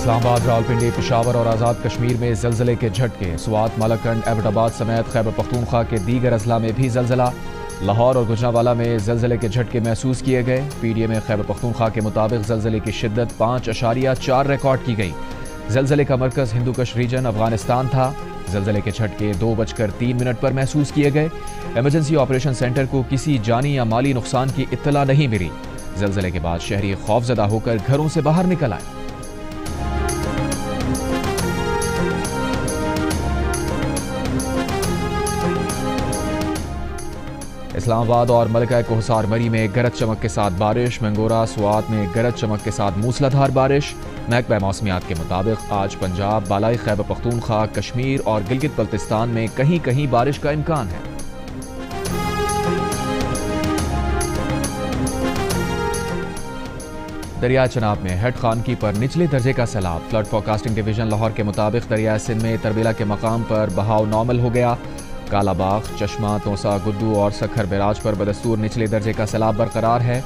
اسلام آباد، راولپنڈی، پشاور اور آزاد کشمیر میں زلزلے کے جھٹکے۔ سوات، ملکنڈ، ایبٹ آباد سمیت خیبر پختونخوا کے دیگر اضلاع میں بھی زلزلہ۔ لاہور اور گوجرانوالہ میں زلزلے کے جھٹکے محسوس کیے گئے۔ پی ڈی اے میں خیبر پختونخوا کے مطابق زلزلے کی شدت 5.4 ریکارڈ کی گئی۔ زلزلے کا مرکز ہندوکش ریجن افغانستان تھا۔ زلزلے کے جھٹکے 2:03 پر محسوس کیے گئے۔ ایمرجنسی آپریشن سینٹر کو کسی جانی یا مالی نقصان کی اطلاع نہیں ملی۔ زلزلے کے بعد شہری خوفزدہ ہو کر گھروں سے باہر نکل آئے۔ اسلام آباد اور ملکہ کوہسار مری میں گرج چمک کے ساتھ بارش۔ منگورا، سوات میں گرج چمک کے ساتھ موسلادھار بارش۔ محکمہ موسمیات کے مطابق آج پنجاب، بالائی خیبر پختونخوا، کشمیر اور گلگت بلتستان میں کہیں کہیں بارش کا امکان ہے۔ دریائے چناب میں ہیڈ خانگی پر نچلے درجے کا سیلاب۔ فلڈ فورکاسٹنگ ڈویژن لاہور کے مطابق دریائے سندھ میں تربیلا کے مقام پر بہاؤ نارمل ہو گیا۔ کالا باغ، چشمہ، توسا، گڈو اور سکھر بیراج پر بدستور نچلے درجے کا سیلاب برقرار ہے۔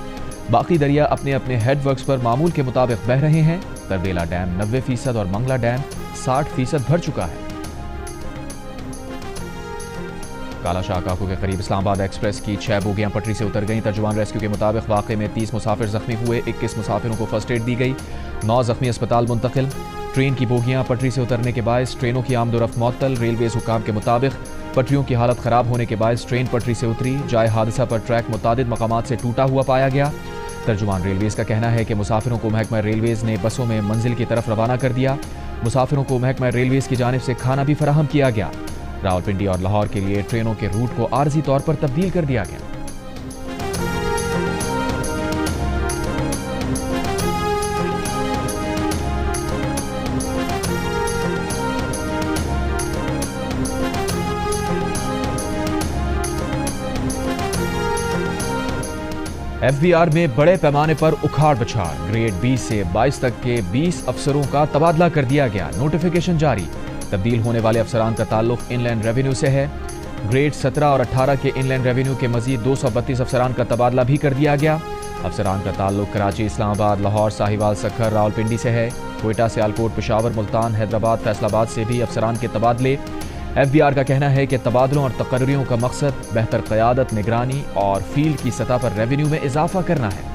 باقی دریا اپنے اپنے ہیڈ ورکس پر معمول کے مطابق بہہ رہے ہیں۔ تربیلا ڈیم 90% اور منگلا ڈیم 60% بھر چکا ہے۔ کالا شاہ کاکو کے قریب اسلام آباد ایکسپریس کی 6 بوگیاں پٹری سے اتر گئیں۔ ترجمان ریسکیو کے مطابق واقعے میں 30 مسافر زخمی ہوئے۔ 21 مسافروں کو فرسٹ ایڈ دی گئی۔ 9 زخمی اسپتال منتقل۔ ٹرین کی بوگیاں پٹری سے اترنے کے باعث ٹرینوں کی آمد و رفت معطل۔ ریلویز حکام کے مطابق پٹریوں کی حالت خراب ہونے کے باعث ٹرین پٹری سے اتری۔ جائے حادثہ پر ٹریک متعدد مقامات سے ٹوٹا ہوا پایا گیا۔ ترجمان ریلویز کا کہنا ہے کہ مسافروں کو محکمہ ریلویز نے بسوں میں منزل کی طرف روانہ کر دیا۔ مسافروں کو محکمہ ریلویز کی جانب سے کھانا بھی فراہم کیا گیا۔ راولپنڈی اور لاہور کے لیے ٹرینوں کے روٹ کو عارضی طور پر تبدیل کر دیا گیا۔ ایف بی آر میں بڑے پیمانے پر اکھاڑ بچھاڑ۔ گریڈ 20 سے 22 تک کے 20 افسروں کا تبادلہ کر دیا گیا۔ نوٹیفیکیشن جاری۔ تبدیل ہونے والے افسران کا تعلق ان لینڈ ریونیو سے ہے۔ گریڈ 17 اور 18 کے ان لینڈ ریونیو کے مزید 232 افسران کا تبادلہ بھی کر دیا گیا۔ افسران کا تعلق کراچی، اسلام آباد، لاہور، ساہیوال، سکھر، راولپنڈی سے ہے۔ کوئٹہ، سیالکوٹ، پشاور، ملتان، حیدرآباد، فیصل آباد سے بھی افسران کے تبادلے۔ ایف بی آر کا کہنا ہے کہ تبادلوں اور تقرریوں کا مقصد بہتر قیادت، نگرانی اور فیلڈ کی سطح پر ریونیو میں اضافہ کرنا ہے۔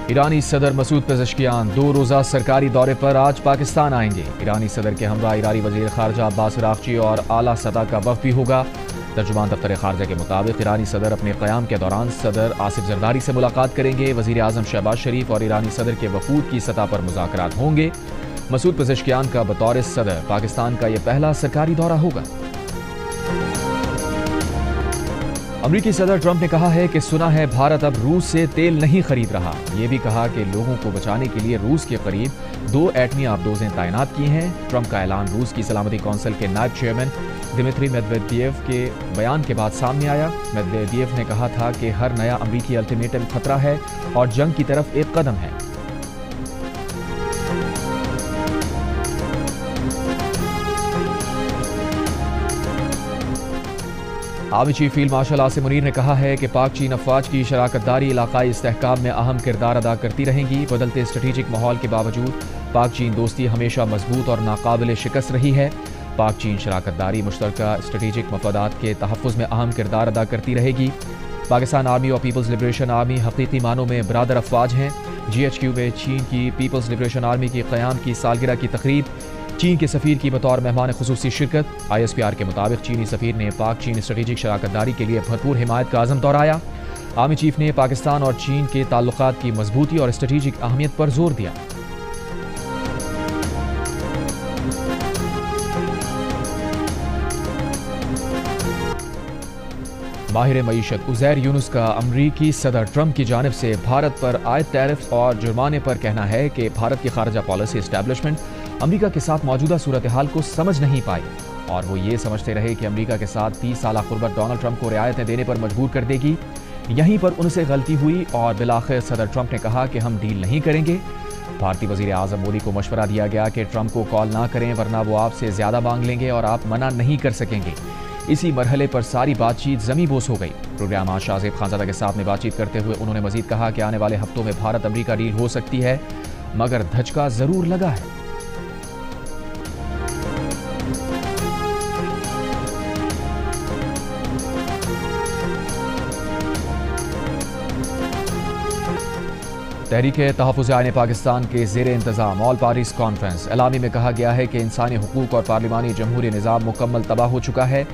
ایرانی صدر مسعود پزشکیان 2 روزہ سرکاری دورے پر آج پاکستان آئیں گے۔ ایرانی صدر کے ہمراہ ایرانی وزیر خارجہ عباس عراقچی اور اعلیٰ سطح کا وفد بھی ہوگا۔ ترجمان دفتر خارجہ کے مطابق ایرانی صدر اپنے قیام کے دوران صدر آصف زرداری سے ملاقات کریں گے۔ وزیر اعظم شہباز شریف اور ایرانی صدر کے وفود کی سطح پر مذاکرات ہوں گے۔ مسعود پزشکیان کا بطور صدر پاکستان کا یہ پہلا سرکاری دورہ ہوگا۔ امریکی صدر ٹرمپ نے کہا ہے کہ سنا ہے بھارت اب روس سے تیل نہیں خرید رہا۔ یہ بھی کہا کہ لوگوں کو بچانے کے لیے روس کے قریب 2 ایٹمی آبدوزیں تعینات کی ہیں۔ ٹرمپ کا اعلان روس کی سلامتی کونسل کے نائب چیئرمین دمتری میدویدیو کے بیان کے بعد سامنے آیا۔ میدویدیو نے کہا تھا کہ ہر نیا امریکی الٹیمیٹم خطرہ ہے اور جنگ کی طرف ایک قدم ہے۔ Army chief field marshal Asim Munir نے کہا ہے کہ پاک چین افواج کی شراکت داری علاقائی استحکام میں اہم کردار ادا کرتی رہیں گی۔ بدلتے اسٹریٹجک ماحول کے باوجود پاک چین دوستی ہمیشہ مضبوط اور ناقابل شکست رہی ہے۔ پاک چین شراکت داری مشترکہ اسٹریٹجک مفادات کے تحفظ میں اہم کردار ادا کرتی رہے گی۔ پاکستان آرمی اور پیپلز لبریشن آرمی حقیقی معنوں میں برادر افواج ہیں۔ GHQ میں چین کی پیپلز لبریشن آرمی کی قیام کی سالگرہ کی تقریب، چین کے سفیر کی بطور مہمان خصوصی شرکت۔ ISPR کے مطابق چینی سفیر نے پاک چین اسٹریٹجک شراکت داری کے لیے بھرپور حمایت کا عزم دہرایا۔ آرمی چیف نے پاکستان اور چین کے تعلقات کی مضبوطی اور اسٹریٹجک اہمیت پر زور دیا۔ ماہر معیشت عزیر یونس کا امریکی صدر ٹرمپ کی جانب سے بھارت پر عائد ٹیرف اور جرمانے پر کہنا ہے کہ بھارت کی خارجہ پالیسی اسٹیبلشمنٹ امریکہ کے ساتھ موجودہ صورتحال کو سمجھ نہیں پائی اور وہ یہ سمجھتے رہے کہ امریکہ کے ساتھ 30 سالہ قربت ڈونلڈ ٹرمپ کو رعایتیں دینے پر مجبور کر دے گی۔ یہیں پر ان سے غلطی ہوئی اور بالآخر صدر ٹرمپ نے کہا کہ ہم ڈیل نہیں کریں گے۔ بھارتی وزیر اعظم مودی کو مشورہ دیا گیا کہ ٹرمپ کو کال نہ کریں ورنہ وہ آپ سے زیادہ مانگ لیں گے اور آپ منع نہیں کر سکیں گے۔ اسی مرحلے پر ساری بات چیت زمیں بوس ہو گئی۔ پروگرام آج شاہ زیب خانزادہ کے ساتھ میں بات چیت کرتے ہوئے انہوں نے مزید کہا کہ آنے والے ہفتوں میں بھارت امریکہ ڈیل ہو سکتی ہے، مگر دھچکا ضرور لگا ہے۔ تحریک تحفظ آئین پاکستان کے زیر انتظام آل پارٹیز کانفرنس اعلامیے میں کہا گیا ہے کہ انسانی حقوق اور پارلیمانی جمہوری نظام مکمل تباہ ہو چکا ہے۔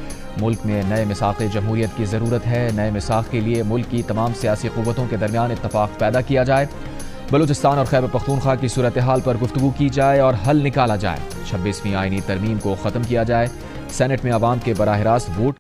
ملک میں نئے میثاق جمہوریت کی ضرورت ہے۔ نئے میثاق کے لیے ملک کی تمام سیاسی قوتوں کے درمیان اتفاق پیدا کیا جائے، بلوچستان اور خیبر پختونخوا کی صورتحال پر گفتگو کی جائے اور حل نکالا جائے، 26ویں آئینی ترمیم کو ختم کیا جائے، سینٹ میں عوام کے براہ راست ووٹ